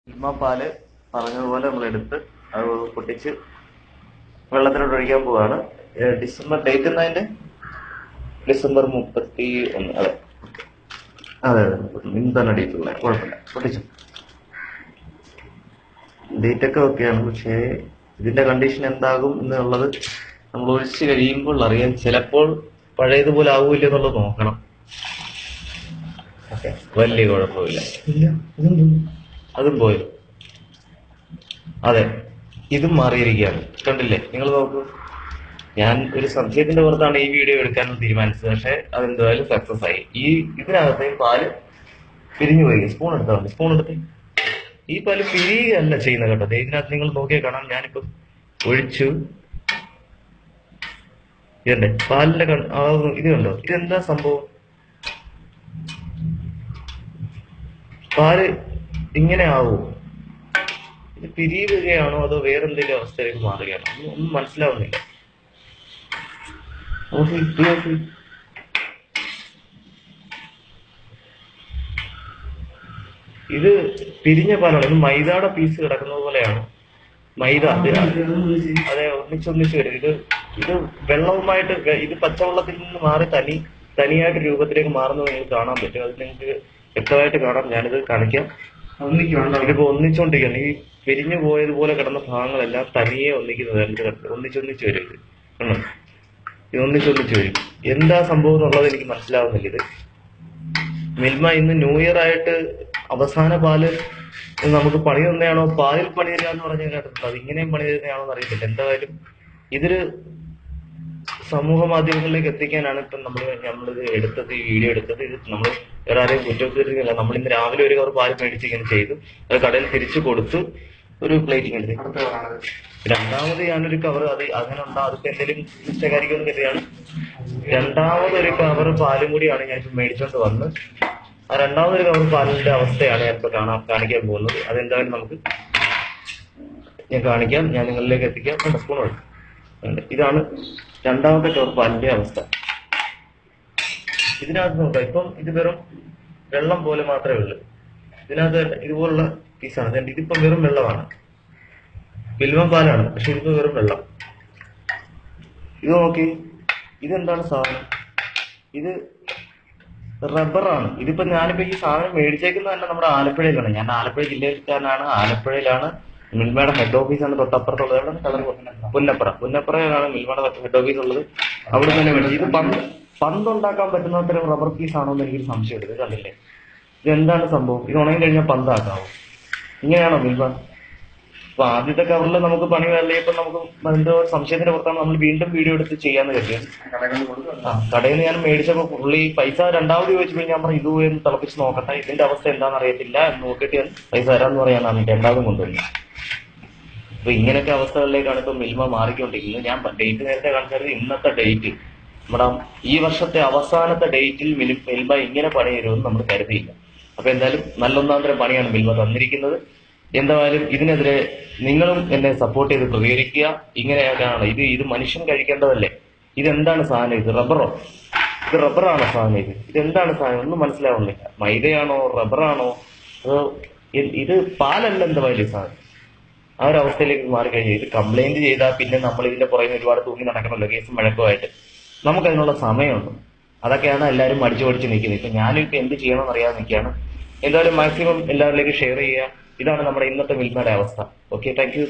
മിൽമ പാല് പറഞ്ഞതുപോലെ നമ്മൾ എടുത്ത് അത് പൊട്ടിച്ച് വെള്ളത്തിലോട്ട് ഒഴിക്കാൻ പോവാണ്. ഡിസംബർ ഡേറ്റ് എന്താ അതിന്റെ? ഡിസംബർ 31. അതെ അതെ അതെ, ഇന്ന് തന്നെ ഡേറ്റ് ഉള്ള, കുഴപ്പമില്ല, പൊട്ടിച്ചു. ഡേറ്റ് ഒക്കെ ഓക്കെയാണ്, പക്ഷേ ഇതിന്റെ കണ്ടീഷൻ എന്താകും എന്നുള്ളത് നമ്മൾ ഒഴിച്ച് കഴിയുമ്പോൾ അറിയാം. ചിലപ്പോൾ പഴയതുപോലെ ആവൂല്ല എന്നുള്ളത് നോക്കണം. ഓക്കെ, വലിയ കുഴപ്പമില്ല. അതും പോയി. അതെ, ഇതും മാറിയിരിക്കുകയാണ്. കണ്ടില്ലേ, നിങ്ങൾ നോക്കൂ. ഞാൻ ഒരു സംശയത്തിന്റെ പുറത്താണ് ഈ വീഡിയോ എടുക്കാൻ തീരുമാനിച്ചത്, പക്ഷെ അതെന്തായാലും സക്സസ് ആയി. ഇതിനകത്തെ പാല് പിരിഞ്ഞു പോയി. സ്പൂൺ എടുത്താൽ മതി, സ്പൂൺ എടുത്ത്. ഈ പാല് പിരിയുകയല്ല ചെയ്യുന്നത് കേട്ടോ. ഇതിനകത്ത് നിങ്ങൾ നോക്കിയാൽ കാണാം, ഞാനിപ്പോ ഒഴിച്ചു. ഇതല്ലേ പാലിന്റെ ഇത് കണ്ടോ? ഇതെന്താ സംഭവം? പാല് ഇങ്ങനെ ആവോ? ഇത് പിരിയുകയാണോ അതോ വേറെന്തെങ്കിലും അവസ്ഥയിലേക്ക് മാറുകയാണോ? ഒന്നും മനസ്സിലാവുന്നില്ല. ഇത് പിരിഞ്ഞ പാലാണ്. ഇത് മൈദയുടെ പീസ് കിടക്കുന്നത് പോലെയാണ്. മൈദ അതെ, ഒന്നിച്ചൊന്നിച്ച് വരും. ഇത് വെള്ളവുമായിട്ട്, ഇത് പച്ചവെള്ളത്തിൽ നിന്ന് മാറി തനിയായിട്ട് രൂപത്തിലേക്ക് മാറുന്നത് നിങ്ങൾക്ക് കാണാൻ പറ്റും. അത് നിങ്ങൾക്ക് വ്യക്തമായിട്ട് കാണാം. ഞാനിത് കാണിക്കാം. ഇതിപ്പോ ഒന്നിച്ചോണ്ടിരിക്കുകയാണ്. ഈ പിരിഞ്ഞു പോയതുപോലെ കിടന്ന ഭാഗങ്ങളെല്ലാം തനിയെ ഒന്നിച്ചൊന്നിച്ച് വരും. ഇത് ഒന്നിച്ചൊന്നിച്ച് വരും. എന്താ സംഭവം എന്നുള്ളത് എനിക്ക് മനസ്സിലാവുന്നില്ല. ഇത് മിൽമ ഇന്ന് ന്യൂ ഇയർ ആയിട്ട് അവസാന പാല് നമുക്ക് പണി തന്നെയാണോ, പാലിൽ പണി തരിക എന്ന് പറഞ്ഞാൽ കേട്ടിട്ടുണ്ട്. അത് ഇങ്ങനെയും പണി തരുന്നതാണോ എന്ന് അറിയത്തില്ല. എന്തായാലും ഇതൊരു സമൂഹ മാധ്യമങ്ങളിലേക്ക് എത്തിക്കാനാണ് ഇപ്പം നമ്മളിത് എടുത്തത്, ഈ വീഡിയോ എടുത്തത്. ഇത് നമ്മൾ വേറെ ആരെയും കുറ്റപ്പെടുത്തിയില്ല. നമ്മൾ ഇന്ന് രാവിലെ ഒരു കവർ പാല് മേടിച്ച് ഇങ്ങനെ ചെയ്തു. അത് കടയിൽ തിരിച്ചു കൊടുത്തു. ഒരു പ്ലേറ്റിംഗ് എടുത്ത് രണ്ടാമത് ഞാനൊരു കവർ, അങ്ങനെ ഉണ്ടാ, അതിപ്പോ എന്തെങ്കിലും മിസ്റ്റേക്കായിരിക്കുമെന്ന് കരുതിയാണ് രണ്ടാമതൊരു കവർ പാലും കൂടിയാണ് ഞാനിപ്പോ മേടിച്ചോണ്ട് വന്ന്. ആ രണ്ടാമതൊരു കവർ പാലിന്റെ അവസ്ഥയാണ് ഞാനിപ്പോ കാണിക്കാൻ പോകുന്നത്. അതെന്തായാലും ഞാൻ കാണിക്കാം, ഞാൻ നിങ്ങളിലേക്ക് എത്തിക്കാം. സ്പൂൺ എടുക്കും. ഇതാണ് രണ്ടാമത്തെ കവർ പാലിന്റെ അവസ്ഥ. ഇതിനകത്ത് നോക്കാം, ഇപ്പം ഇത് വെറും വെള്ളം പോലെ മാത്രമേ ഉള്ളൂ. ഇതിനകത്ത് ഇതുപോലുള്ള പീസാണ്. ഇതിപ്പം വെറും വെള്ളമാണ്, മിൽമ പാലാണ്, പക്ഷെ ഇതിപ്പോ വെറും വെള്ളം. ഇത് നോക്കി, ഇതെന്താണ് സാധനം? ഇത് റബ്ബറാണ്. ഇതിപ്പോ ഞാനിപ്പോ ഈ സാധനം മേടിച്ചേക്കുന്നത് തന്നെ നമ്മുടെ ആലപ്പുഴയിലാണ്. ഞാൻ ആലപ്പുഴ ജില്ലയിലാണ്. ആലപ്പുഴയിലാണ് മിൽമയുടെ ഹെഡ് ഓഫീസാണ്. തൊട്ടപ്പുറത്തുള്ളത് പുന്നപ്പുറയിലാണ് മിൽമയുടെ ഹെഡ് ഓഫീസ് ഉള്ളത്. അവിടെ തന്നെ മേടിച്ചു. ഇത് പന്തുണ്ടാക്കാൻ പറ്റുന്ന അത്തരം റബ്ബർ പീസ് ആണോ എന്ന് എനിക്കൊരു സംശയം എടുത്ത്. കണ്ടില്ലേ, ഇത് എന്താണ് സംഭവം? ഇത് ഉണങ്ങി കഴിഞ്ഞാൽ പന്താക്കാവോ? ഇങ്ങനെയാണോ മിൽമ? അപ്പൊ ആദ്യത്തെ കവറിൽ നമുക്ക് പണി വേണ്ടിയപ്പോ നമുക്ക് എന്തോ സംശയത്തിന്റെ പുറത്താണ് നമ്മൾ വീണ്ടും വീഡിയോ എടുത്ത് ചെയ്യാന്ന് കരുതിയത്. കടയിൽ നിന്ന് ഞാൻ മേടിച്ചപ്പോ പുള്ളി പൈസ രണ്ടാമത് ചോദിച്ചപ്പോൾ ഞാൻ പറഞ്ഞു, ഇതും തിളപ്പിച്ച് നോക്കട്ടെ, ഇതിന്റെ അവസ്ഥ എന്താണെന്ന് അറിയത്തില്ല എന്ന് നോക്കിയിട്ട് ഞാൻ പൈസ തരാമെന്ന് പറയാനാണ് രണ്ടാമതും കൊണ്ടുവരുന്നത്. അപ്പൊ ഇങ്ങനെയൊക്കെ അവസ്ഥകളിലേക്കാണ് ഇപ്പൊ മിൽമ മാറിക്കൊണ്ടിരിക്കുന്നത്. ഞാൻ ഡേറ്റ് നേരത്തെ കാണിച്ചത് ഇന്നത്തെ ഡേറ്റ്, നമ്മുടെ ഈ വർഷത്തെ അവസാനത്തെ ഡേറ്റിൽ മിൽമ ഇങ്ങനെ പണി തരുമെന്ന് നമ്മൾ കരുതിയില്ല. അപ്പൊ എന്തായാലും നല്ലൊന്നാന്തരം പണിയാണ് മിൽമ തന്നിരിക്കുന്നത്. എന്തായാലും ഇതിനെതിരെ നിങ്ങളും എന്നെ സപ്പോർട്ട് ചെയ്ത് പ്രതികരിക്കുക. ഇങ്ങനെയൊക്കെയാണ് ഇത് മനുഷ്യൻ കഴിക്കേണ്ടതല്ലേ? ഇതെന്താണ് സാധനം? ഇത് റബ്ബറോ? ഇത് റബ്ബറാണോ സാധനം? ഇതെന്താണ് സാധനം? ഒന്നും മനസ്സിലാവുന്നില്ല. മൈദയാണോ റബ്ബറാണോ അതോ ഇത് പാലല്ല? എന്താ വലിയ സാധനം? ആ ഒരു അവസ്ഥയിലേക്ക് മാറിക്കഴിഞ്ഞാൽ ഇത് കംപ്ലൈന്റ് ചെയ്താൽ പിന്നെ നമ്മൾ ഇതിന്റെ പുറകെ ഒരുപാട് തൂങ്ങി നടക്കണമല്ലോ, കേസും വഴക്കമായിട്ട്. നമുക്കതിനുള്ള സമയമുണ്ട്. അതൊക്കെയാണ് എല്ലാവരും മടിച്ചു നിൽക്കുന്നത്. ഇപ്പൊ ഞാനിപ്പോ എന്ത് ചെയ്യണമെന്ന് അറിയാതെ നിൽക്കുകയാണ്. എന്തായാലും മാക്സിമം എല്ലാവരിലേക്ക് ഷെയർ ചെയ്യുക. ഇതാണ് നമ്മുടെ ഇന്നത്തെ മിൽമയുടെ അവസ്ഥ. Okay, thank you.